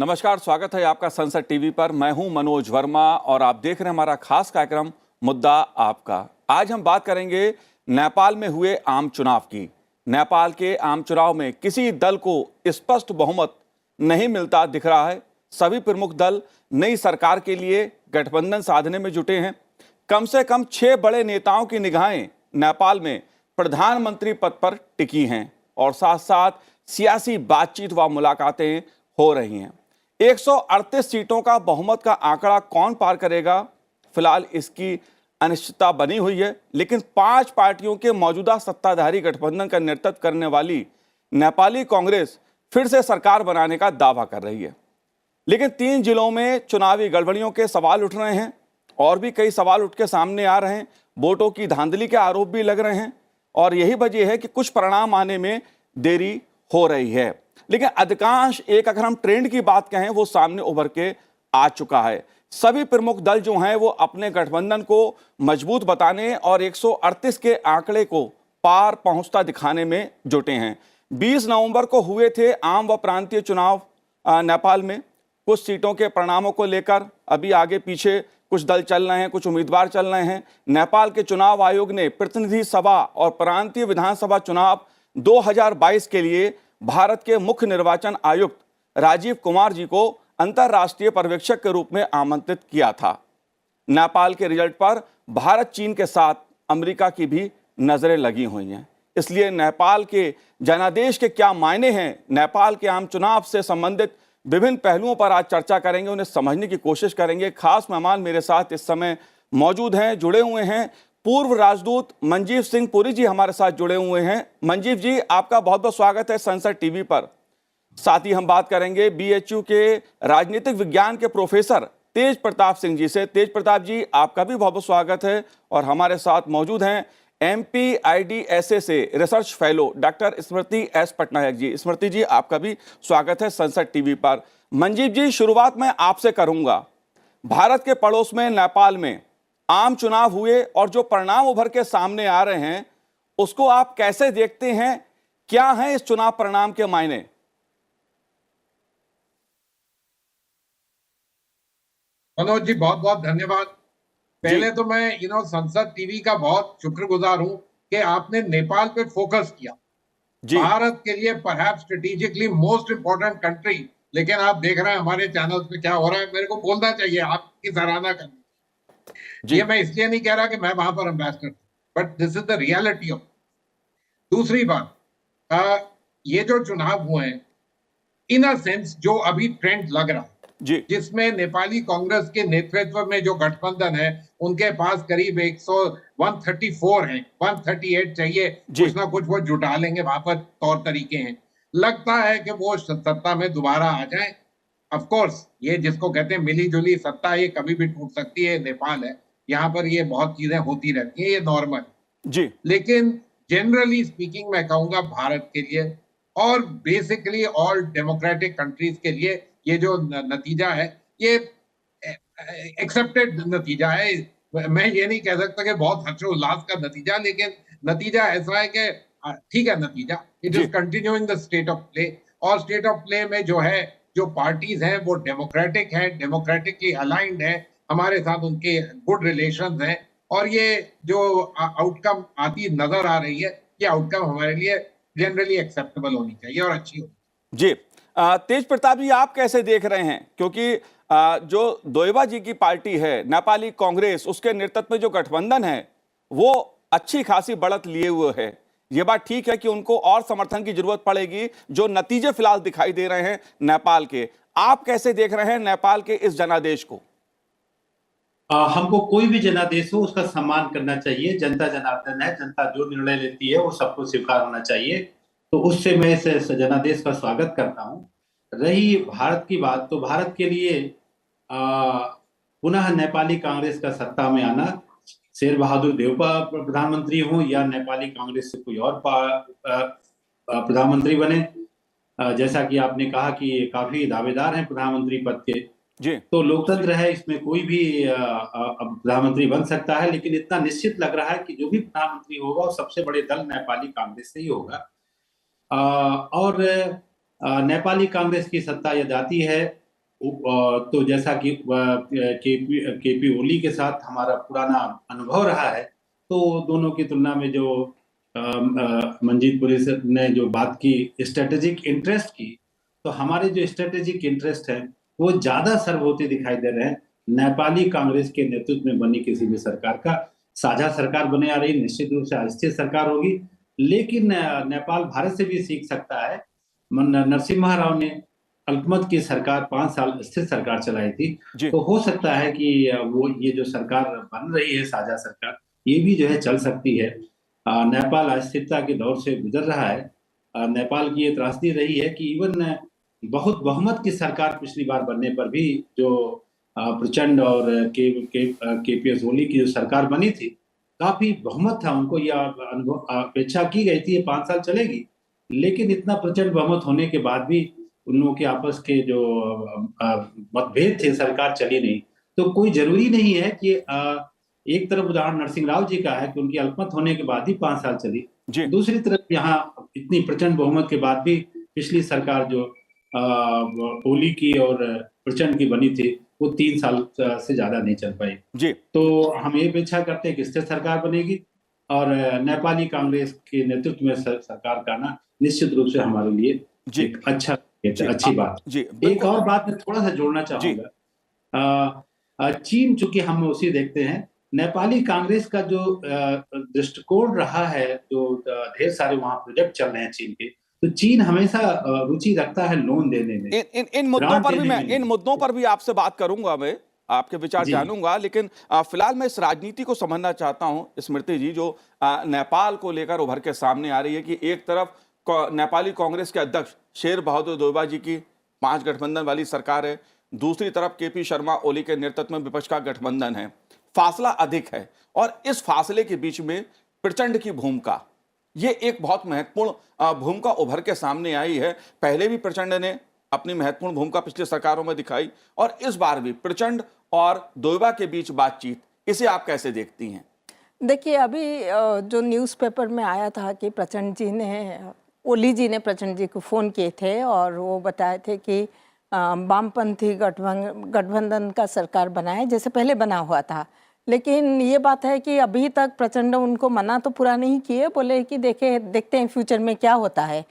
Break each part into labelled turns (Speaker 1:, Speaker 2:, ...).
Speaker 1: नमस्कार, स्वागत है आपका संसद टीवी पर। मैं हूं मनोज वर्मा और आप देख रहे हैं हमारा खास कार्यक्रम मुद्दा आपका। आज हम बात करेंगे नेपाल में हुए आम चुनाव की। नेपाल के आम चुनाव में किसी दल को स्पष्ट बहुमत नहीं मिलता दिख रहा है। सभी प्रमुख दल नई सरकार के लिए गठबंधन साधने में जुटे हैं। कम से कम 6 बड़े नेताओं की निगाहें नेपाल में प्रधानमंत्री पद पर टिकी हैं और साथ साथ सियासी बातचीत व मुलाकातें हो रही हैं। 138 सीटों का बहुमत का आंकड़ा कौन पार करेगा, फिलहाल इसकी अनिश्चितता बनी हुई है। लेकिन 5 पार्टियों के मौजूदा सत्ताधारी गठबंधन का नेतृत्व करने वाली नेपाली कांग्रेस फिर से सरकार बनाने का दावा कर रही है। लेकिन 3 जिलों में चुनावी गड़बड़ियों के सवाल उठ रहे हैं और भी कई सवाल उठ के सामने आ रहे हैं। वोटों की धांधली के आरोप भी लग रहे हैं और यही वजह है कि कुछ परिणाम आने में देरी हो रही है। लेकिन अधिकांश अगर हम ट्रेंड की बात कहें वो सामने उभर के आ चुका है। सभी प्रमुख दल जो हैं वो अपने गठबंधन को मजबूत बताने और 138 के आंकड़े को पार पहुंचता दिखाने में जुटे हैं। 20 नवंबर को हुए थे आम व प्रांतीय चुनाव नेपाल में। कुछ सीटों के परिणामों को लेकर अभी आगे पीछे कुछ दल चल रहे हैं, कुछ उम्मीदवार चल रहे हैं। नेपाल के चुनाव आयोग ने प्रतिनिधि सभा और प्रांतीय विधानसभा चुनाव 2022 के लिए भारत के मुख्य निर्वाचन आयुक्त राजीव कुमार जी को अंतर्राष्ट्रीय पर्यवेक्षक के रूप में आमंत्रित किया था। नेपाल के रिजल्ट पर भारत, चीन के साथ अमेरिका की भी नजरें लगी हुई हैं। इसलिए नेपाल के जनादेश के क्या मायने हैं, नेपाल के आम चुनाव से संबंधित विभिन्न पहलुओं पर आज चर्चा करेंगे, उन्हें समझने की कोशिश करेंगे। खास मेहमान मेरे साथ इस समय मौजूद हैं, जुड़े हुए हैं। पूर्व राजदूत मंजीव सिंह पुरी जी हमारे साथ जुड़े हुए हैं। मंजीव जी, आपका बहुत बहुत स्वागत है संसद टीवी पर। साथ ही हम बात करेंगे बीएचयू के राजनीतिक विज्ञान के प्रोफेसर तेज प्रताप सिंह जी से। तेज प्रताप जी, आपका भी बहुत बहुत स्वागत है। और हमारे साथ मौजूद हैं MPIDSA से रिसर्च फेलो डॉक्टर स्मृति एस पटनायक जी। स्मृति जी, आपका भी स्वागत है संसद टीवी पर। मंजीव जी, शुरुआत मैं आपसे करूंगा। भारत के पड़ोस में नेपाल में आम चुनाव हुए और जो परिणाम उभर के सामने आ रहे हैं उसको आप कैसे देखते हैं? क्या है इस चुनाव परिणाम के मायने?
Speaker 2: मनोज जी, बहुत बहुत धन्यवाद। पहले तो मैं संसद टीवी का बहुत शुक्रगुजार हूं कि आपने नेपाल पे फोकस किया। भारत के लिए perhaps strategically most important country, लेकिन आप देख रहे हैं हमारे चैनल पे क्या हो रहा है। मेरे को बोलना चाहिए, आपकी सराहना करनी। ये मैं इसलिए नहीं कह रहा कि मैं वहां पर ambassador, but this is the reality of. दूसरी बात, ये जो चुनाव हुए हैं, इन अ सेंस जो अभी ट्रेंड लग रहा है जिसमें नेपाली कांग्रेस के नेतृत्व में जो गठबंधन है उनके पास करीब 134 है, 138 चाहिए, कुछ ना कुछ वो जुटा लेंगे, वहां पर तौर तरीके हैं। लगता है कि वो सत्ता में दोबारा आ जाए। ऑफ कोर्स ये जिसको कहते हैं मिली जुली सत्ता, ये कभी भी टूट सकती है। नेपाल है, यहाँ पर ये बहुत चीजें होती रहती हैं, ये नॉर्मल जी। लेकिन जनरली स्पीकिंग मैं कहूंगा भारत के लिए और बेसिकली ऑल डेमोक्रेटिक कंट्रीज के लिए ये जो नतीजा है ये एक्सेप्टेड नतीजा है। मैं ये नहीं कह सकता कि बहुत हर्षोल्लास का नतीजा, लेकिन नतीजा ऐसा है कि ठीक है नतीजा। It is continuing the state of play, और स्टेट ऑफ प्ले में जो है, जो पार्टीज हैं वो डेमोक्रेटिक हैं, डेमोक्रेटिकली अलाइंड है, हमारे साथ उनके गुड रिलेशंस हैं, और ये जो आउटकम आती नजर आ रही है, ये आउटकम हमारे लिए जनरली एक्सेप्टेबल होनी चाहिए और अच्छी होनी
Speaker 1: जी। तेज प्रताप जी, आप कैसे देख रहे हैं? क्योंकि जो दोएबा जी की पार्टी है नेपाली कांग्रेस, उसके नेतृत्व में जो गठबंधन है वो अच्छी खासी बढ़त लिए हुए है। ये बात ठीक है कि उनको और समर्थन की जरूरत पड़ेगी, जो नतीजे फिलहाल दिखाई दे रहे हैं नेपाल के। आप कैसे देख रहे हैं नेपाल के इस जनादेश को?
Speaker 3: हमको कोई भी जनादेश हो उसका सम्मान करना चाहिए। जनता जनार्दन है, जनता जो निर्णय लेती है वो सबको स्वीकार होना चाहिए। तो उससे मैं इस जनादेश का स्वागत करता हूँ। रही भारत की बात, तो भारत के लिए पुनः नेपाली कांग्रेस का सत्ता में आना, शेर बहादुर देउपा प्रधानमंत्री हो या नेपाली कांग्रेस से कोई और प्रधानमंत्री बने, जैसा कि आपने कहा कि ये काफी दावेदार हैं प्रधानमंत्री पद के जी। तो लोकतंत्र है, इसमें कोई भी प्रधानमंत्री बन सकता है। लेकिन इतना निश्चित लग रहा है कि जो भी प्रधानमंत्री होगा वो सबसे बड़े दल नेपाली कांग्रेस से ही होगा। और नेपाली कांग्रेस की सत्ता यदि आती है तो जैसा कि केपी ओली के साथ हमारा पुराना अनुभव रहा है, तो दोनों की तुलना में जो मंजीत पुरी ने जो बात की स्ट्रेटेजिक इंटरेस्ट की, तो हमारे जो स्ट्रेटेजिक इंटरेस्ट है वो ज्यादा सर्व होते दिखाई दे रहे हैं नेपाली कांग्रेस के नेतृत्व में बनी किसी भी सरकार का। साझा सरकार बने आ रही, निश्चित रूप से अस्थिर सरकार होगी, लेकिन नेपाल भारत से भी सीख सकता है। नरसिम्हा राव ने अल्पमत की सरकार 5 साल स्थिर सरकार चलाई थी, तो हो सकता है कि वो ये जो सरकार बन रही है साझा सरकार, ये भी जो है चल सकती है। नेपाल अस्थिरता के दौर से गुजर रहा है। नेपाल की ये त्रासदी रही है कि इवन बहुत बहुमत की सरकार पिछली बार बनने पर भी जो प्रचंड और केपीएस ओली की जो सरकार बनी थी, काफी बहुमत था, उनको यह अपेक्षा की गई थी ये 5 साल चलेगी, लेकिन इतना प्रचंड बहुमत होने के बाद भी उन लोगों के आपस के जो मतभेद थे, सरकार चली नहीं। तो कोई जरूरी नहीं है कि एक तरफ उदाहरण नरसिंह राव जी का है कि उनकी अल्पमत होने के बाद ही 5 साल चली, दूसरी तरफ यहाँ इतनी प्रचंड बहुमत के बाद भी पिछली सरकार जो ओली की और प्रचंड की बनी थी वो 3 साल से ज्यादा नहीं चल पाई
Speaker 1: जी।
Speaker 3: तो हम ये अपेक्षा करते हैं कि स्थिर सरकार बनेगी और नेपाली कांग्रेस के नेतृत्व में सरकार का आना निश्चित रूप से हमारे लिए एक अच्छी बात
Speaker 1: जी।
Speaker 3: एक और बात मैं थोड़ा सा जोड़ना चाहूंगा। चीन, चूंकि हम उसी देखते हैं, नेपाली कांग्रेस का जो दृष्टिकोण रहा है, जो ढेर सारे वहां प्रोजेक्ट चल रहे हैं चीन के, तो चीन हमेशा रुचि रखता है लोन देने में।
Speaker 1: इन मुद्दों पर भी आपसे बात करूंगा, मैं आपके विचार जानूंगा, लेकिन फिलहाल मैं इस राजनीति को समझना चाहता हूं स्मृति जी, जो नेपाल को लेकर उभर के सामने आ रही है कि एक तरफ नेपाली कांग्रेस के अध्यक्ष शेर बहादुर देउबा जी की 5 गठबंधन वाली सरकार है, दूसरी तरफ केपी शर्मा ओली के नेतृत्व में विपक्ष का गठबंधन है, फासला अधिक है, और इस फासले के बीच में प्रचंड की भूमिका, ये एक बहुत महत्वपूर्ण भूमिका उभर के सामने आई है। पहले भी प्रचंड ने अपनी महत्वपूर्ण भूमिका पिछली सरकारों में दिखाई, और इस बार भी प्रचंड और देउबा के बीच बातचीत, इसे आप कैसे देखती हैं?
Speaker 4: देखिए, अभी जो न्यूज़पेपर में आया था कि प्रचंड जी ने, ओली जी ने प्रचंड जी को फ़ोन किए थे और वो बताए थे कि वामपंथी गठबंधन का सरकार बनाए जैसे पहले बना हुआ था। लेकिन ये बात है कि अभी तक प्रचंड उनको मना तो पूरा नहीं किए, बोले कि देखते हैं फ्यूचर में क्या होता है।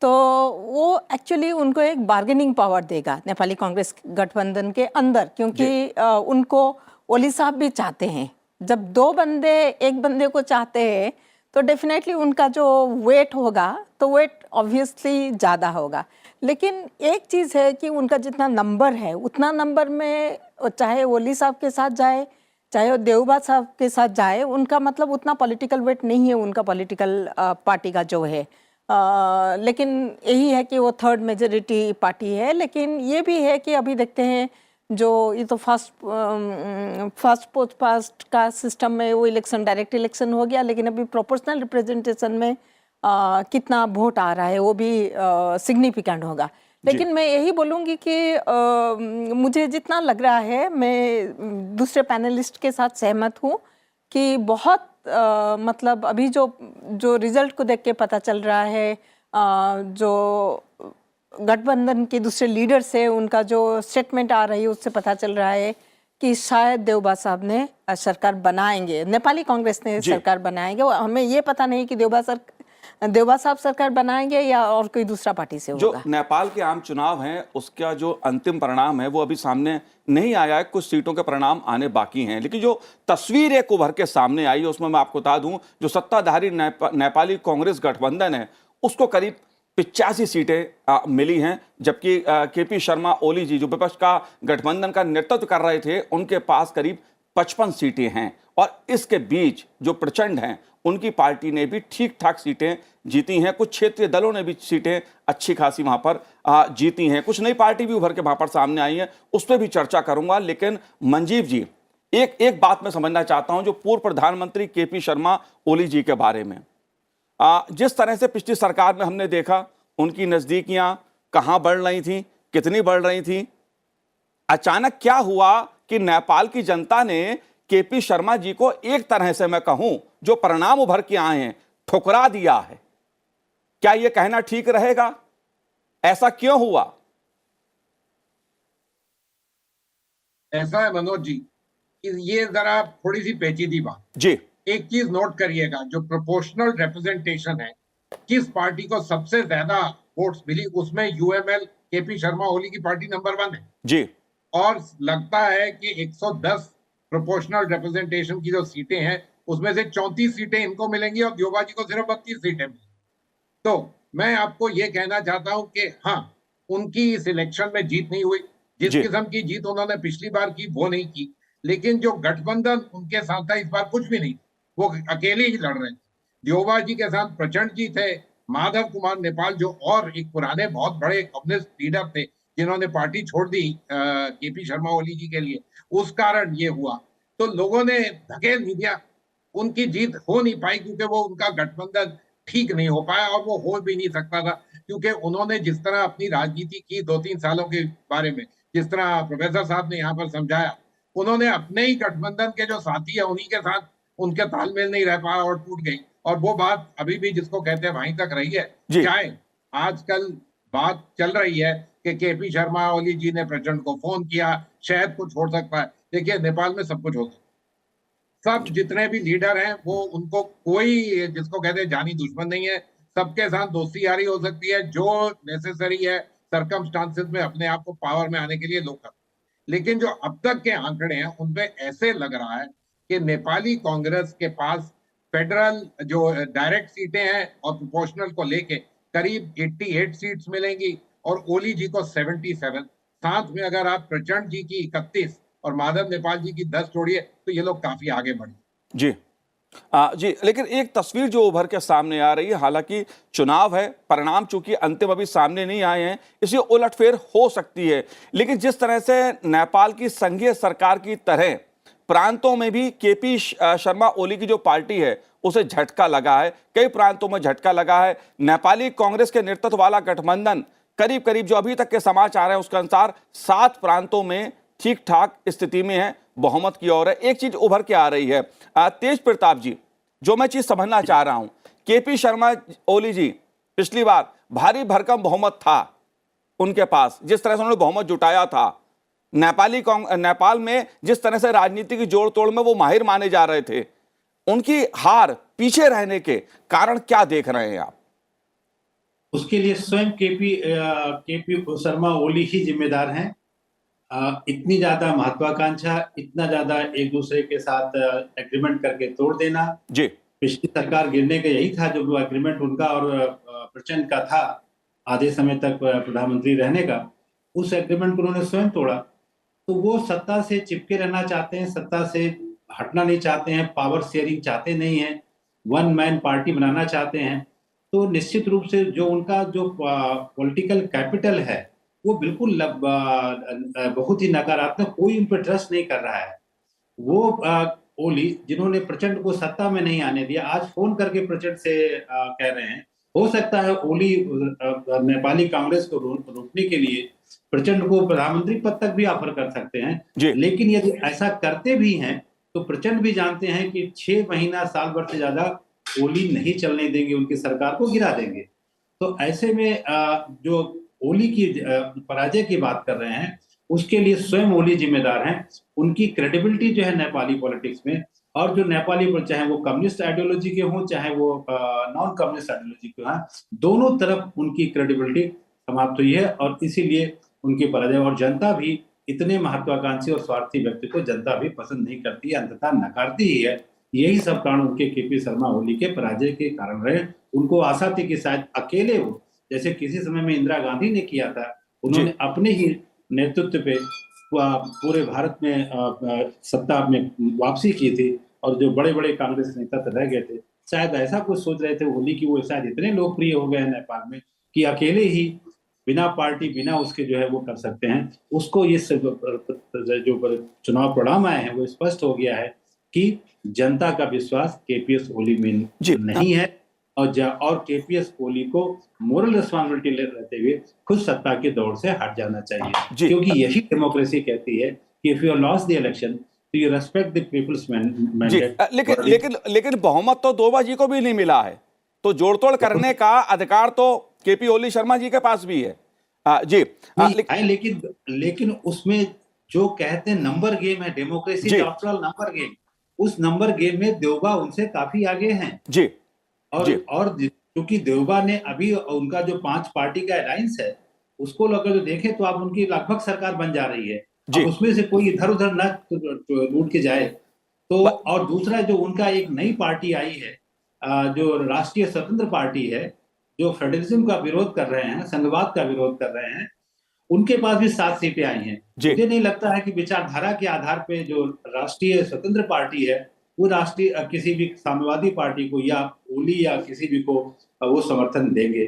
Speaker 4: तो वो एक्चुअली उनको एक बार्गेनिंग पावर देगा नेपाली कांग्रेस गठबंधन के अंदर, क्योंकि उनको ओली साहब भी चाहते हैं। जब 2 बंदे एक बंदे को चाहते हैं तो डेफिनेटली उनका जो वेट होगा, तो वेट ऑब्वियसली ज़्यादा होगा। लेकिन एक चीज़ है कि उनका जितना नंबर है, उतना नंबर में चाहे ओली साहब के साथ जाए, चाहे देउबा साहब के साथ जाए, उनका मतलब उतना पॉलिटिकल वेट नहीं है उनका पॉलिटिकल पार्टी का जो है। लेकिन यही है कि वो 3rd मेजॉरिटी पार्टी है। लेकिन ये भी है कि अभी देखते हैं, जो ये तो फर्स्ट पोस्ट पास्ट का सिस्टम में वो इलेक्शन, डायरेक्ट इलेक्शन हो गया, लेकिन अभी प्रोपोर्शनल रिप्रेजेंटेशन में कितना वोट आ रहा है वो भी सिग्निफिकेंट होगा। लेकिन मैं यही बोलूँगी कि मुझे जितना लग रहा है, मैं दूसरे पैनलिस्ट के साथ सहमत हूँ कि बहुत मतलब अभी जो रिजल्ट को देख के पता चल रहा है, जो गठबंधन के दूसरे लीडर से उनका जो स्टेटमेंट आ रही है उससे पता चल रहा है कि शायद देउबा साहब ने सरकार बनाएंगे, नेपाली कांग्रेस ने सरकार बनाएंगे। हमें ये पता नहीं कि देउबा साहब सरकार बनाएंगे या और कोई दूसरा पार्टी से होगा।
Speaker 1: जो नेपाल के आम चुनाव हैं उसका जो अंतिम परिणाम है वो अभी सामने नहीं आया है, कुछ सीटों के परिणाम आने बाकी हैं, लेकिन जो तस्वीर एक उभर के सामने आई है उसमें मैं आपको बता दूं, जो सत्ताधारी नेपाली कांग्रेस गठबंधन है उसको करीब 85 सीटें मिली हैं, जबकि केपी शर्मा ओली जी जो विपक्ष का गठबंधन का नेतृत्व कर रहे थे उनके पास करीब 55 सीटें हैं। और इसके बीच जो प्रचंड हैं उनकी पार्टी ने भी ठीक ठाक सीटें जीती हैं, कुछ क्षेत्रीय दलों ने भी सीटें अच्छी खासी वहां पर जीती हैं, कुछ नई पार्टी भी उभर के वहां पर सामने आई है, उस पर भी चर्चा करूंगा। लेकिन मंजीव जी, एक बात मैं समझना चाहता हूं, जो पूर्व प्रधानमंत्री केपी शर्मा ओली जी के बारे में, जिस तरह से पिछली सरकार में हमने देखा उनकी नजदीकियां कहां बढ़ रही थी, कितनी बढ़ रही थी, अचानक क्या हुआ कि नेपाल की जनता ने केपी शर्मा जी को एक तरह से मैं कहूं जो परिणाम उभर के आए हैं ठुकरा दिया है। क्या यह कहना ठीक रहेगा? ऐसा क्यों हुआ?
Speaker 2: ऐसा है मनोज जी कि ये जरा थोड़ी सी पेचीदी बात।
Speaker 1: जी
Speaker 2: एक चीज नोट करिएगा, जो प्रोपोर्शनल रिप्रेजेंटेशन है, किस पार्टी को सबसे ज्यादा वोट्स मिली, उसमें यूएमएल केपी शर्मा ओली की पार्टी नंबर 1 है।
Speaker 1: जी
Speaker 2: और लगता है कि 110 प्रोपोर्शनल रिप्रेजेंटेशन की जो सीटें हैं, उसमें से 34 सीटें इनको मिलेंगी और ग्योबा जी को सिर्फ 32 सीटें मिलेंगी। तो मैं आपको ये कहना चाहता हूं कि हाँ, उनकी इस इलेक्शन में जीत नहीं हुई। जिस
Speaker 1: जी
Speaker 2: किस्म की जीत उन्होंने पिछली बार की वो नहीं की, लेकिन जो गठबंधन उनके साथ था इस बार कुछ भी नहीं, वो अकेले ही लड़ रहे थे। दियोबा जी के साथ प्रचंड जी थे, माधव कुमार नेपाल जो और एक पुराने बहुत बड़े कम्युनिस्ट लीडर थे जिन्होंने पार्टी छोड़ दी केपी शर्मा ओली जी के लिए, उस कारण ये हुआ। तो लोगों ने धकेल नहीं दिया, उनकी जीत हो नहीं पाई क्योंकि वो उनका गठबंधन ठीक नहीं हो पाया और वो हो भी नहीं सकता था, क्योंकि उन्होंने जिस तरह अपनी राजनीति की 2-3 सालों के बारे में, जिस तरह प्रोफेसर साहब ने यहाँ पर समझाया, उन्होंने अपने ही गठबंधन के जो साथी है उन्हीं के साथ उनके तालमेल नहीं रह पाया और टूट गई। और वो बात अभी भी जिसको कहते हैं वहीं तक रही है।
Speaker 1: जी
Speaker 2: चाहे आजकल बात चल रही है कि केपी शर्मा ओली जी ने प्रचंड को फोन किया, शायद कुछ हो सकता है। देखिए, नेपाल में सब कुछ हो सकता है। सब जितने भी लीडर हैं वो, उनको कोई जिसको कहते हैं जानी दुश्मन नहीं है, सबके साथ दोस्ती यारी हो सकती है, जो नेसेसरी है सर्कमस्टांसेस में अपने आप को पावर में आने के लिए लोग करते हैं। लेकिन जो अब तक के आंकड़े हैं उनमें ऐसे लग रहा है कि नेपाली कांग्रेस के पास फेडरल जो डायरेक्ट सीटें हैं और प्रोपोर्शनल को लेके करीब 88 सीट्स मिलेंगी और ओली जी को 77। साथ में अगर आप प्रचंड जी की 31 और माधव नेपाल जी की 10 जोड़िए तो ये लोग काफी आगे बढ़े।
Speaker 1: जी जी, लेकिन एक तस्वीर जो उभर के सामने आ रही है, हालांकि चुनाव है, परिणाम चूंकि अंतिम अभी सामने नहीं आए हैं, इसलिए उलटफेर हो सकती है। लेकिन जिस तरह से नेपाल की संघीय सरकार की तरह प्रांतों में भी केपी शर्मा ओली की जो पार्टी है उसे झटका लगा है, कई प्रांतों में झटका लगा है। नेपाली कांग्रेस के नेतृत्व वाला गठबंधन करीब करीब जो अभी तक के समाचार है उसके अनुसार 7 प्रांतों में ठीक ठाक स्थिति में है, बहुमत की ओर है। एक चीज उभर के आ रही है तेज प्रताप जी, जो मैं चीज समझना चाह रहा हूं, केपी शर्मा ओली जी पिछली बार भारी भरकम बहुमत था उनके पास, जिस तरह से उन्होंने बहुमत जुटाया था, नेपाल में जिस तरह से राजनीति की जोड़ तोड़ में वो माहिर माने जा रहे थे, उनकी हार पीछे रहने के कारण क्या देख रहे हैं आप?
Speaker 3: उसके लिए स्वयं केपी शर्मा ओली ही जिम्मेदार हैं। इतनी ज्यादा महत्वाकांक्षा, इतना ज्यादा एक दूसरे के साथ एग्रीमेंट करके तोड़ देना।
Speaker 1: जी,
Speaker 3: पिछली सरकार गिरने का यही था, जो एग्रीमेंट उनका और प्रचंड का था आधे समय तक प्रधानमंत्री रहने का, उस एग्रीमेंट को उन्होंने स्वयं तोड़ा। तो वो सत्ता से चिपके रहना चाहते हैं, सत्ता से हटना नहीं चाहते हैं, पावर शेयरिंग चाहते नहीं हैं, वन मैन पार्टी बनाना चाहते हैं। तो निश्चित रूप से जो उनका जो पॉलिटिकल कैपिटल है वो बिल्कुल बहुत ही नकारात्मक, कोई उन पर ट्रस्ट नहीं कर रहा है। वो ओली जिन्होंने प्रचंड को सत्ता में नहीं आने दिया, आज फोन करके प्रचंड से कह रहे हैं, हो सकता है ओली नेपाली कांग्रेस को रोकने के लिए प्रचंड को प्रधानमंत्री पद तक भी ऑफर कर सकते हैं। लेकिन यदि ऐसा करते भी हैं तो प्रचंड भी जानते हैं कि 6 महीना साल भर से ज्यादा ओली नहीं चलने देंगे, उनकी सरकार को गिरा देंगे। तो ऐसे में जो ओली की पराजय की बात कर रहे हैं, उसके लिए स्वयं ओली जिम्मेदार हैं। उनकी क्रेडिबिलिटी जो है नेपाली पॉलिटिक्स में, और जो नेपाली चाहे वो कम्युनिस्ट आइडियोलॉजी के हों चाहे वो नॉन कम्युनिस्ट आइडियोलॉजी के हों, दोनों तरफ उनकी क्रेडिबिलिटी समाप्त हुई है और इसीलिए उनकी पराजय। और जनता भी इतने महत्वाकांक्षी और स्वार्थी व्यक्ति को जनता भी पसंद नहीं करती है, अंततः नकारती ही है। यही सब कारण उनके केपी शर्मा ओली के पराजय के कारण रहे। उनको आशा थी कि शायद अकेले हो, जैसे किसी समय में इंदिरा गांधी ने किया था, उन्होंने अपने ही नेतृत्व पे पूरे भारत में सत्ता में वापसी की थी और जो बड़े बड़े कांग्रेस नेता रह गए थे, शायद ऐसा कुछ सोच रहे थे ओली की वो शायद इतने लोकप्रिय हो गए हैं नेपाल में कि अकेले ही बिना पार्टी बिना उसके जो है वो कर सकते हैं। उसको ये जो चुनाव परिणाम आए हैं वो स्पष्ट हो गया है कि जनता का विश्वास केपीएस ओली में नहीं है और केपीएस ओली को मोरल रिस्पांसिबिलिटी लेते हुए खुद सत्ता की दौड़ से हट जाना चाहिए, क्योंकि यही डेमोक्रेसी कहती है कि if you lost the election तो you respect the people's mandate.
Speaker 1: लेकिन बहुमत तो दोबा जी को भी नहीं मिला है, तो जोड़तोड़ करने का अधिकार तो केपी ओली शर्मा जी के पास भी है। जी
Speaker 3: लेकिन उसमें जो कहते हैं नंबर गेम है, डेमोक्रेसी
Speaker 1: जी।
Speaker 3: आफ्टर ऑल नंबर गेम, उस नंबर गेम में देवबा उनसे काफी आगे हैं।
Speaker 1: जी। जी।
Speaker 3: और क्योंकि देवबा ने अभी उनका जो 5 पार्टी का अलायंस है, उसको अगर जो देखें तो अब उनकी लगभग सरकार बन जा रही है।
Speaker 1: जी।
Speaker 3: अब उसमें से कोई इधर-उधर ना टूट के जाए। तो
Speaker 1: ब-
Speaker 3: और दूसरा जो उनका एक नई पार्टी आई है, जो राष्ट्रीय स्वतंत्र पार्टी है, जो फेडरलिज्म का विरोध कर रहे हैं, संघवाद का विरोध कर रहे हैं, उनके पास भी 7 सीटें आई हैं।
Speaker 1: जी।
Speaker 3: मुझे नहीं लगता है कि विचारधारा के आधार पे जो राष्ट्रीय स्वतंत्र पार्टी है, वो राष्ट्रीय किसी भी साम्यवादी पार्टी को या ओली या किसी भी को वो समर्थन देंगे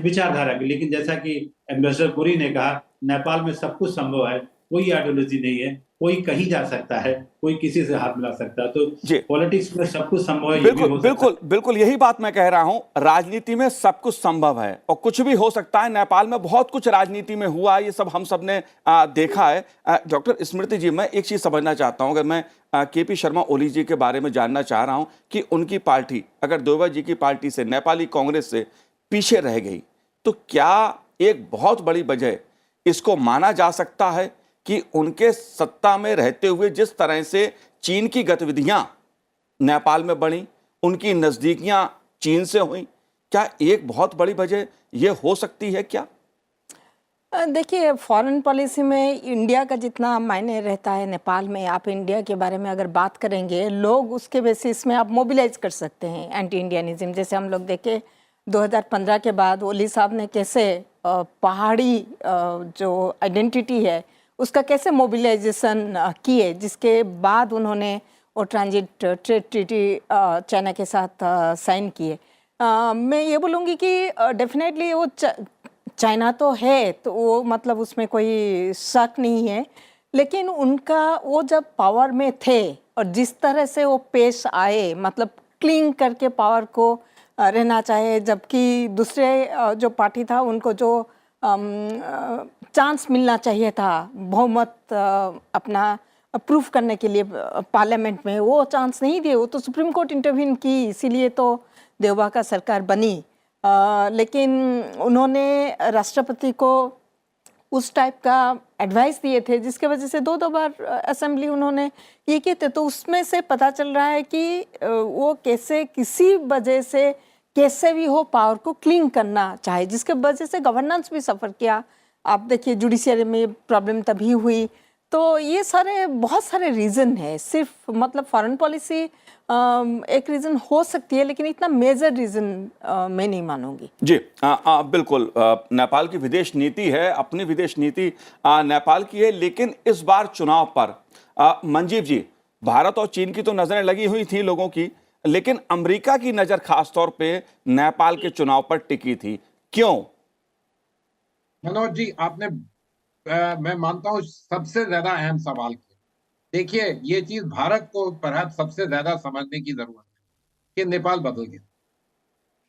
Speaker 3: विचारधारा की। लेकिन जैसा कि एम्बेसडर पुरी ने कहा, नेपाल में सब कुछ संभव है, कोई आइडियोलॉजी नहीं है, कोई कहीं जा सकता है, कोई किसी से हाथ मिला सकता है। तो
Speaker 1: जी।
Speaker 3: पॉलिटिक्स में सब कुछ संभव है, ये भी
Speaker 1: बिल्कुल
Speaker 3: हो सकता है।
Speaker 1: बिल्कुल बिल्कुल यही बात मैं कह रहा हूं, राजनीति में सब कुछ संभव है और कुछ भी हो सकता है। नेपाल में बहुत कुछ राजनीति में हुआ, ये सब हम सब ने देखा है। डॉक्टर स्मृति जी, मैं एक चीज समझना चाहता हूं, अगर मैं केपी शर्मा ओली जी के बारे में जानना चाह रहा हूं कि उनकी पार्टी अगर देवबा जी की पार्टी से, नेपाली कांग्रेस से पीछे रह गई, तो क्या एक बहुत बड़ी वजह इसको माना जा सकता है कि उनके सत्ता में रहते हुए जिस तरह से चीन की गतिविधियां नेपाल में बढ़ी, उनकी नजदीकियां चीन से हुई, क्या एक बहुत बड़ी वजह यह हो सकती है क्या?
Speaker 4: देखिए, फॉरेन पॉलिसी में इंडिया का जितना मायने रहता है नेपाल में, आप इंडिया के बारे में अगर बात करेंगे, लोग उसके बेसिस में आप मोबिलाइज कर सकते हैं एंटी इंडियनिज्म। जैसे हम लोग देखे 2015 के बाद ओली साहब ने कैसे पहाड़ी जो आइडेंटिटी है उसका कैसे मोबिलाइजेशन किए, जिसके बाद उन्होंने वो ट्रांजिट ट्रेड ट्रीटी चाइना के साथ साइन किए। मैं ये बोलूँगी कि डेफिनेटली वो चाइना तो है, तो वो मतलब उसमें कोई शक नहीं है, लेकिन उनका वो जब पावर में थे और जिस तरह से वो पेश आए, मतलब क्लिंग करके पावर को रहना चाहे, जबकि दूसरे जो पार्टी था उनको जो चांस मिलना चाहिए था बहुमत अपना प्रूफ करने के लिए पार्लियामेंट में, वो चांस नहीं दिए। वो तो सुप्रीम कोर्ट इंटरवीन की, इसीलिए तो देवबा का सरकार बनी। लेकिन उन्होंने राष्ट्रपति को उस टाइप का एडवाइस दिए थे जिसके वजह से दो बार असेंबली उन्होंने ये किए थे। तो उसमें से पता चल रहा है कि वो कैसे किसी वजह से कैसे भी हो पावर को क्लीन करना चाहे, जिसके वजह से गवर्नेंस भी सफ़र किया। आप देखिए जुडिशियरी में प्रॉब्लम तभी हुई। तो ये सारे बहुत सारे रीज़न है, सिर्फ मतलब फॉरेन पॉलिसी एक रीज़न हो सकती है, लेकिन इतना मेजर रीज़न मैं नहीं मानूंगी।
Speaker 1: जी बिल्कुल, नेपाल की विदेश नीति है, अपनी विदेश नीति नेपाल की है, लेकिन इस बार चुनाव पर मंजीव जी, भारत और चीन की तो नजरें लगी हुई थी लोगों की, लेकिन अमेरिका की नजर खासतौर पे नेपाल के चुनाव पर टिकी थी, क्यों?
Speaker 2: मनोज जी, आपने मैं मानता हूँ सबसे ज्यादा अहम सवाल किया। देखिए, ये चीज भारत को पर सबसे ज्यादा समझने की जरूरत है कि नेपाल बदल गया।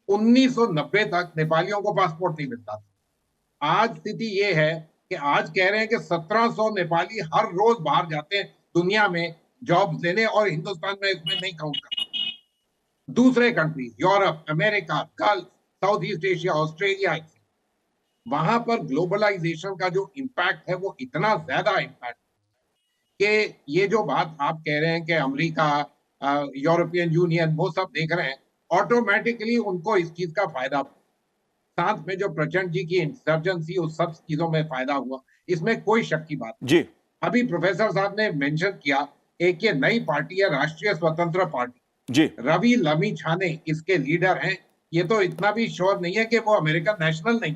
Speaker 2: 1990 तक नेपालियों को पासपोर्ट नहीं मिलता था। आज स्थिति ये है कि आज कह रहे हैं कि 1700 नेपाली हर रोज बाहर जाते हैं दुनिया में जॉब लेने, और हिंदुस्तान में इसमें नहीं काउंट करते। दूसरे countries, Europe, America, gulf, south east Asia, Australia, वहां पर ग्लोबलाइजेशन का जो इम्पैक्ट है वो इतना ज्यादा इम्पैक्ट कि ये जो बात आप कह रहे हैं कि अमेरिका, यूरोपियन यूनियन वो सब देख रहे हैं, ऑटोमेटिकली उनको इस चीज का फायदा, साथ में जो प्रचंड जी की इंसर्जेंसी, उस सब चीजों में फायदा हुआ, इसमें कोई शक की बात नहीं।
Speaker 1: जी।
Speaker 2: अभी प्रोफेसर साहब ने मेंशन किया, एक ये नई पार्टी है राष्ट्रीय स्वतंत्र पार्टी,
Speaker 1: जी।
Speaker 2: रवि लम्मी-छाने इसके लीडर हैं। ये तो इतना भी श्योर नहीं है कि वो अमेरिकन नेशनल नहीं,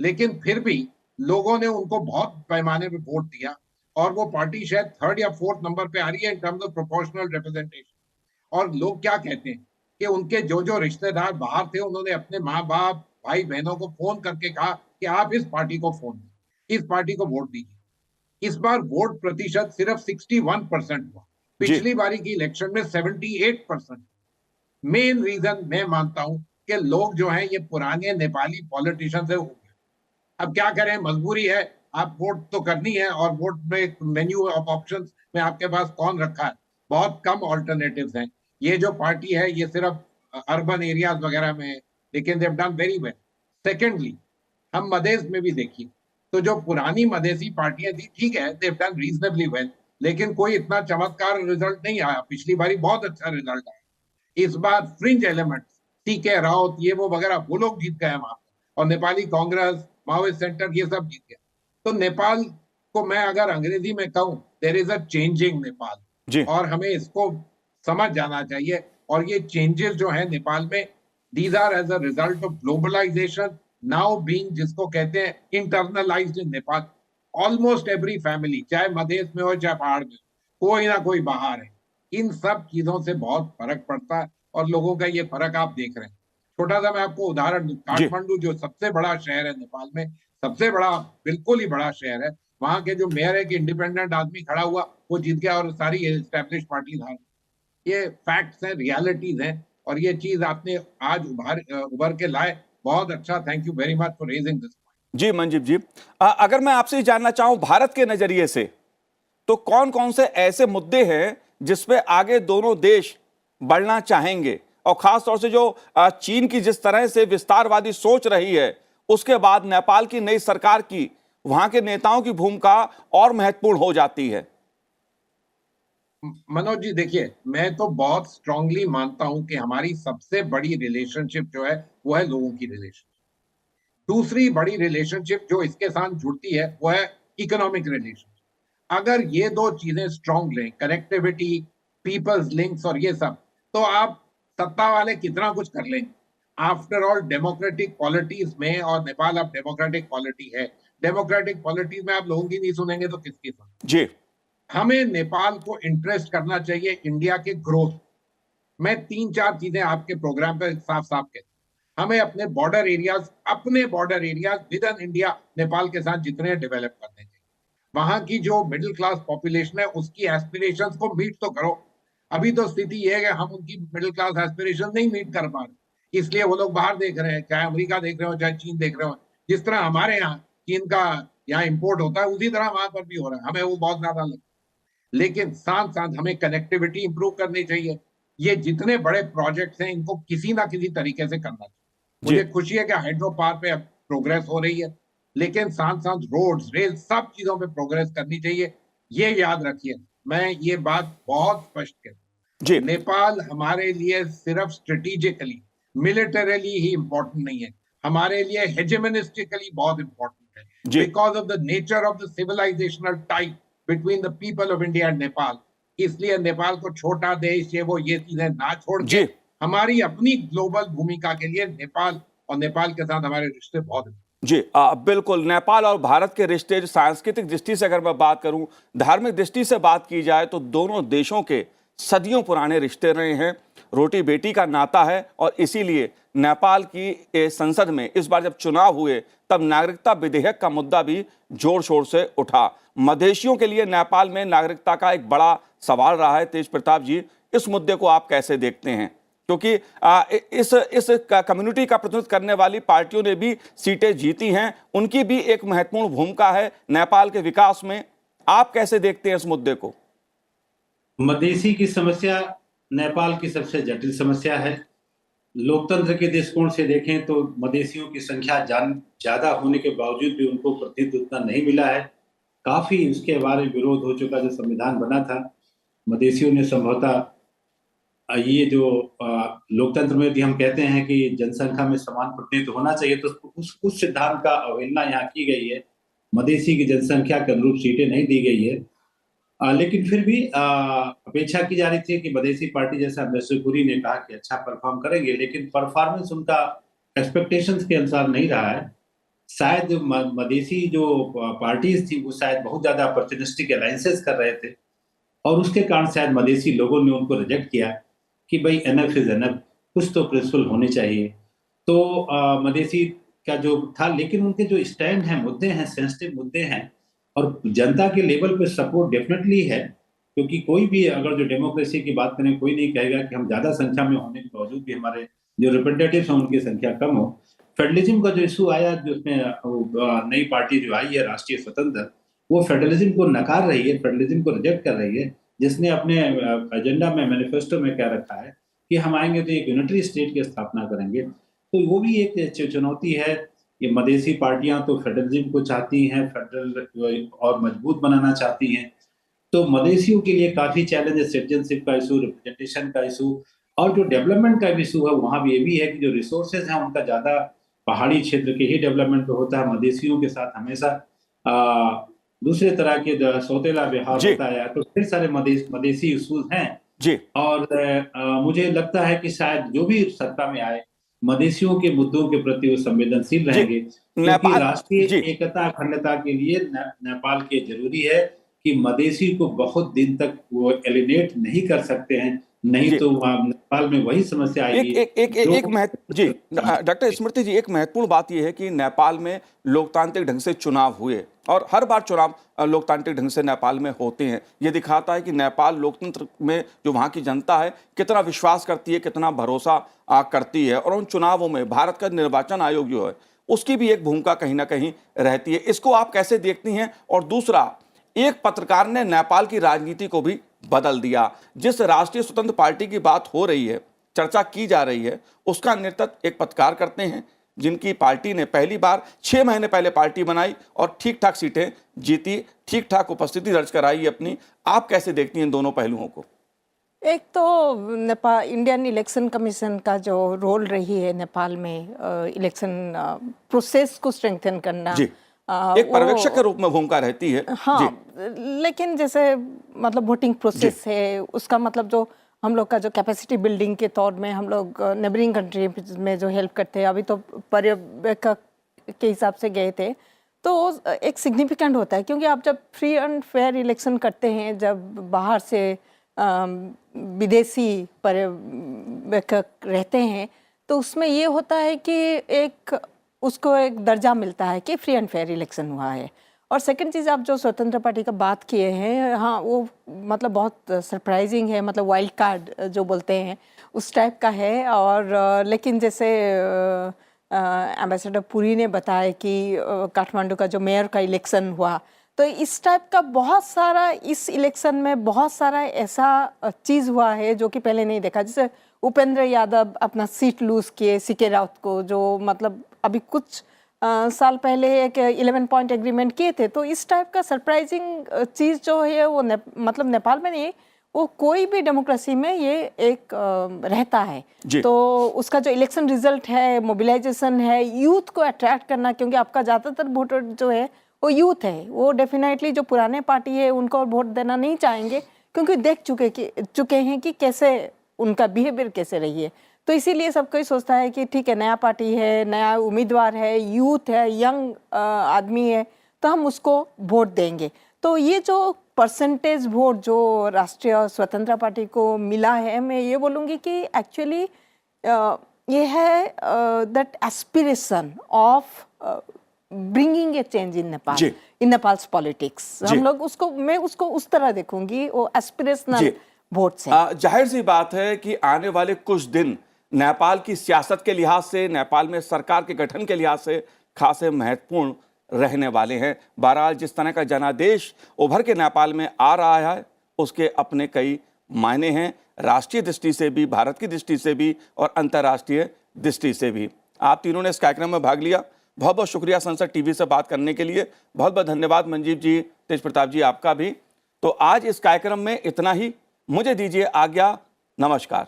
Speaker 2: लेकिन फिर भी लोगों ने उनको बहुत पैमाने पे वोट दिया और वो पार्टी शायद 3rd या 4th नंबर पे आ रही है in terms of proportional representation. और लोग क्या कहते हैं कि उनके जो जो रिश्तेदार बाहर थे, उन्होंने अपने माँ बाप, भाई बहनों को फोन करके कहा कि आप इस पार्टी को इस पार्टी को वोट दीजिए। इस बार वोट प्रतिशत सिर्फ 61% हुआ, पिछली बारी की इलेक्शन में 78%। मेन रीजन मैं मानता हूं कि लोग जो हैं ये पुराने नेपाली पॉलिटिशियन से, अब क्या करें, मजबूरी है, आप वोट तो करनी है, और वोट में मेन्यू ऑफ ऑप्शंस में आपके पास कौन रखा है, बहुत कम ऑल्टरनेटिव्स हैं। ये जो पार्टी है ये सिर्फ अर्बन एरियाज वगैरह में है, लेकिन they have done very well. Secondly, हम मधेश में भी देखिए तो जो पुरानी मधेसी पार्टियां थी, ठीक है, they have done reasonably well, लेकिन कोई इतना चमत्कार रिजल्ट नहीं आया। पिछली बारी बहुत अच्छा रिजल्ट आया। इस बार फ्रिंज एलिमेंट सीके राउत ये वो वगैरह वो लोग जीत गए वहां पर, और नेपाली कांग्रेस, माओइस्ट सेंटर ये सब जीत गया। तो नेपाल को मैं अगर अंग्रेजी में कहूं, there is a changing Nepal,
Speaker 1: जी
Speaker 2: और हमें इसको समझ जाना चाहिए। और ये चेंजेस जो है नेपाल में, these are as a result of globalization now being, जिसको कहते हैं internalized in Nepal. Almost every family, चाहे मधेश में हो चाहे पहाड़ में हो, कोई ना कोई बाहर है। इन सब चीजों से बहुत फर्क पड़ता है, और लोगों का ये फर्क आप देख रहे हैं। छोटा सा मैं आपको उदाहरण दूं,
Speaker 1: जी
Speaker 2: काठमांडू जो सबसे बड़ा शहर है नेपाल में, सबसे बड़ा, बिल्कुल ही बड़ा शहर है, वहां के जो मेयर है कि इंडिपेंडेंट आदमी खड़ा हुआ वो जीत गया, और सारी एस्टेब्लिश पार्टी हार। ये फैक्ट्स हैं, रियलिटीज हैं, और ये चीज आपने आज उभर के लाए। बहुत अच्छा, thank you very much for raising this.
Speaker 1: जी मंजीव जी, अगर मैं आपसे जानना चाहूं भारत के नजरिए से, तो कौन कौन से ऐसे मुद्दे हैं जिसपे आगे दोनों देश बढ़ना चाहेंगे, और खास तौर से जो चीन की जिस तरह से विस्तारवादी सोच रही है, उसके बाद नेपाल की नई सरकार की, वहां के नेताओं की भूमिका और महत्वपूर्ण हो जाती है।
Speaker 2: मनोज जी देखिए, मैं तो बहुत स्ट्रांगली मानता हूं कि हमारी सबसे बड़ी रिलेशनशिप जो है वो है लोगों की रिलेशनशिप। दूसरी बड़ी रिलेशनशिप जो इसके साथ जुड़ती है वो है इकोनॉमिक रिलेशनशिप। अगर ये दो चीजें स्ट्रांग लें, कनेक्टिविटी, पीपल्स लिंक्स और ये सब, तो आप सत्ता वाले कितना कुछ कर लेंगे। आफ्टर ऑल डेमोक्रेटिक पॉलिटीज में, और नेपाल अब डेमोक्रेटिक पॉलिटी है, डेमोक्रेटिक पॉलिटीज में आप लोगों की नहीं सुनेंगे तो किसकी सुनेंगे।
Speaker 1: जी
Speaker 2: हमें नेपाल को इंटरेस्ट करना चाहिए इंडिया के ग्रोथ। मैं 3-4 चीजें आपके प्रोग्राम पे साफ साफ कहता हूं। हमें अपने border areas with in India Nepal के साथ जितने डेवलप करने चाहिए। वहां की जो मिडिल क्लास पॉपुलेशन है उसकी एस्पिरेशंस को मीट तो करो। अभी तो स्थिति यह है कि हम उनकी मिडिल क्लास एस्पिरेशन नहीं मीट कर पा रहे, इसलिए वो लोग बाहर देख रहे हैं, चाहे अमेरिका देख रहे हो चाहे चीन देख रहे हो। जिस तरह हमारे यहाँ चीन का यहाँ इंपोर्ट होता है, उसी तरह वहां पर भी हो रहा है। हमें वो बहुत ज्यादा लगता है, लेकिन साथ साथ हमें कनेक्टिविटी इंप्रूव करनी चाहिए। ये जितने बड़े प्रोजेक्ट्स हैं इनको किसी ना किसी तरीके से करना चाहिए। मुझे खुशी है कि हाइड्रो पावर पे अब प्रोग्रेस हो रही है, लेकिन साथ साथ रोड्स, रेल, सब चीजों पे प्रोग्रेस करनी चाहिए। ये याद रखिए, मैं ये बात बहुत स्पष्ट कहता
Speaker 1: जी
Speaker 2: हूं, नेपाल हमारे लिए सिर्फ स्ट्रेटेजिकली, मिलिटरीली ही इंपॉर्टेंट नहीं है, हमारे लिए हेजेमनिस्टिकली बहुत इंपॉर्टेंट है,
Speaker 1: जी
Speaker 2: because of the nature of the civilizational type between the people of India and Nepal. इसलिए नेपाल को छोटा देश, ये चीजें ना छोड़ के
Speaker 1: जी
Speaker 2: हमारी अपनी ग्लोबल भूमिका के लिए नेपाल और नेपाल के साथ हमारे रिश्ते बहुत हैं।
Speaker 1: जी बिल्कुल, नेपाल और भारत के रिश्ते जो सांस्कृतिक दृष्टि से अगर मैं बात करूं, धार्मिक दृष्टि से बात की जाए, तो दोनों देशों के सदियों पुराने रिश्ते रहे हैं, रोटी बेटी का नाता है। और इसीलिए नेपाल की संसद में इस बार जब चुनाव हुए, तब नागरिकता विधेयक का मुद्दा भी जोर शोर से उठा। मधेशियों के लिए नेपाल में नागरिकता का एक बड़ा सवाल रहा है। तेज प्रताप जी, इस मुद्दे को आप कैसे देखते हैं, क्योंकि इस कम्युनिटी का प्रतिनिधित्व करने वाली पार्टियों ने भी सीटें जीती हैं, उनकी भी एक महत्वपूर्ण भूमिका है नेपाल के विकास में। आप कैसे देखते हैं इस मुद्दे को?
Speaker 3: मधेसी की समस्या नेपाल की सबसे जटिल समस्या है। लोकतंत्र के दृष्टिकोण से देखें तो मधेसियों की संख्या ज्यादा होने के बावजूद भी उनको प्रतिनिधित्व उतना नहीं मिला है। काफी इसके बारे में विरोध हो चुका। जो संविधान बना था, मधेसियों ने संभवतः ये जो लोकतंत्र में भी हम कहते हैं कि जनसंख्या में समान प्रतिनिधित्व होना चाहिए, तो उस सिद्धांत का अवहेलना यहाँ की गई है। मधेसी की जनसंख्या के अनुरूप सीटें नहीं दी गई है। लेकिन फिर भी अपेक्षा की जा रही थी कि मधेसी पार्टी, जैसा मैसूपुरी ने कहा कि अच्छा परफॉर्म करेंगे, लेकिन परफॉर्मेंस उनका एक्सपेक्टेशंस के अनुसार नहीं रहा है। शायद मधेसी जो पार्टीज थी वो शायद बहुत ज्यादा ऑपर्चुनिस्टिक अलायंसेस कर रहे थे, और उसके कारण शायद मधेसी लोगों ने उनको रिजेक्ट किया कि भाई एनएफ इज एनएफ, कुछ तो प्रिंसिपल होने चाहिए। तो मधेसी का जो था, लेकिन उनके जो स्टैंड हैं, मुद्दे हैं, सेंसिटिव मुद्दे हैं, और जनता के लेवल पे सपोर्ट डेफिनेटली है। क्योंकि कोई भी अगर जो डेमोक्रेसी की बात करें, कोई नहीं कहेगा कि हम ज्यादा संख्या में होने के बावजूद भी हमारे जो रिप्रेजेंटेटिव्स हैं उनकी संख्या कम हो। फेडरलिज्म का जो इशू आया, जो उसमें नई पार्टी जो आई है राष्ट्रीय स्वतंत्र, वो फेडरलिज्म को नकार रही है, फेडरलिज्म को रिजेक्ट कर रही है, जिसने अपने एजेंडा में, मैनिफेस्टो में कह रखा है कि हम आएंगे तो एक यूनिटरी स्टेट की स्थापना करेंगे। तो वो भी एक चुनौती है। ये मधेसी पार्टियां तो फेडरलिज्म को चाहती हैं, फेडरल और मजबूत बनाना चाहती हैं। तो मधेसियों के लिए काफी चैलेंज है, सिटीजनशिप का इशू, रिप्रेजेंटेशन का इशू, और जो डेवलपमेंट का इशू है वहां भी ये भी है कि जो रिसोर्सेज हैं उनका ज्यादा पहाड़ी क्षेत्र के ही डेवलपमेंट पे होता है। मधेसियों के साथ हमेशा दूसरे तरह के सौतेला व्यवहार होता है, तो ढेर सारे मधेसी इशूज हैं
Speaker 1: जी।
Speaker 3: और मुझे लगता है कि शायद जो भी सत्ता में आए मधेसियों के मुद्दों के प्रति वो संवेदनशील रहेंगे, क्योंकि राष्ट्रीय एकता अखंडता के लिए नेपाल के जरूरी है कि मधेसी को बहुत दिन तक वो एलिनेट नहीं कर सकते हैं, नहीं तो नेपाल में वही समस्या आएगी।
Speaker 1: जी डॉक्टर स्मृति जी, एक महत्वपूर्ण बात यह है कि नेपाल में लोकतांत्रिक ढंग से चुनाव हुए और हर बार चुनाव लोकतांत्रिक ढंग से नेपाल में होते हैं। ये दिखाता है कि नेपाल लोकतंत्र में जो वहाँ की जनता है कितना विश्वास करती है, कितना भरोसा करती है, और उन चुनावों में भारत का निर्वाचन आयोग जो है उसकी भी एक भूमिका कहीं ना कहीं रहती है। इसको आप कैसे देखती हैं? और दूसरा, एक पत्रकार ने नेपाल की राजनीति को भी बदल दिया। जिस राष्ट्रीय स्वतंत्र पार्टी की बात हो रही है, चर्चा की जा रही है, उसका नेतृत्व एक पत्रकार करते हैं जिनकी पार्टी ने पहली बार 6 महीने पहले पार्टी बनाई और ठीक ठाक सीटें जीती, ठीक ठाक उपस्थिति दर्ज कराई अपनी। आप कैसे देखती हैं इन दोनों पहलुओं को?
Speaker 4: एक तो नेपाल इंडियन इलेक्शन कमीशन का जो रोल रही है नेपाल में इलेक्शन प्रोसेस को स्ट्रेंथन करना,
Speaker 1: एक पर्यवेक्षक के रूप में भूमिका रहती है।
Speaker 4: हाँ, लेकिन जैसे मतलब वोटिंग प्रोसेस है, उसका मतलब जो हम लोग का जो कैपेसिटी बिल्डिंग के तौर में हम लोग नेबरिंग कंट्री में जो हेल्प करते हैं, अभी तो पर्यवेक्षक के हिसाब से गए थे, तो एक सिग्निफिकेंट होता है, क्योंकि आप जब फ्री एंड फेयर इलेक्शन करते हैं, जब बाहर से विदेशी पर्यवेक्षक रहते हैं, तो उसमें ये होता है कि एक उसको एक दर्जा मिलता है कि फ्री एंड फेयर इलेक्शन हुआ है। और सेकंड चीज़, आप जो स्वतंत्र पार्टी का बात किए हैं, हाँ वो मतलब बहुत सरप्राइजिंग है, मतलब वाइल्ड कार्ड जो बोलते हैं उस टाइप का है। और लेकिन जैसे एम्बेसडर पुरी ने बताया कि काठमांडू का जो मेयर का इलेक्शन हुआ, तो इस टाइप का बहुत सारा इस इलेक्शन में बहुत सारा ऐसा चीज़ हुआ है जो कि पहले नहीं देखा। जैसे उपेंद्र यादव अपना सीट लूज किए सीके राउत को, जो मतलब अभी कुछ साल पहले एक 11 पॉइंट एग्रीमेंट किए थे। तो इस टाइप का सरप्राइजिंग चीज़ जो है वो मतलब नेपाल में नहीं, वो कोई भी डेमोक्रेसी में ये एक रहता है। तो उसका जो इलेक्शन रिजल्ट है, मोबिलाइजेशन है, यूथ को अट्रैक्ट करना, क्योंकि आपका ज़्यादातर वोटर जो है वो यूथ है, वो डेफिनेटली जो पुराने पार्टी है उनको वोट देना नहीं चाहेंगे, क्योंकि देख चुके हैं कि कैसे उनका बिहेवियर कैसे रही है। तो इसीलिए सब कोई सोचता है कि ठीक है, नया पार्टी है, नया उम्मीदवार है, यूथ है, यंग आदमी है, तो हम उसको वोट देंगे। तो ये जो परसेंटेज वोट जो राष्ट्रीय स्वतंत्र पार्टी को मिला है, मैं ये बोलूँगी कि एक्चुअली ये है that aspiration of bringing a change in Nepal, in Nepals politics. हम लोग उसको, मैं उसको उस तरह देखूंगी, वो एस्पिरेशनल वोट से।
Speaker 1: जाहिर सी बात है कि आने वाले कुछ दिन नेपाल की सियासत के लिहाज से, नेपाल में सरकार के गठन के लिहाज से खासे महत्वपूर्ण रहने वाले हैं। बहरहाल जिस तरह का जनादेश उभर के नेपाल में आ रहा है, उसके अपने कई मायने हैं, राष्ट्रीय दृष्टि से भी, भारत की दृष्टि से भी और अंतर्राष्ट्रीय दृष्टि से भी। आप तीनों ने इस कार्यक्रम में भाग लिया, बहुत बहुत शुक्रिया संसद टीवी से बात करने के लिए। बहुत बहुत धन्यवाद मंजीव जी, तेज प्रताप जी, आपका भी। तो आज इस कार्यक्रम में इतना ही, मुझे दीजिए आज्ञा, नमस्कार।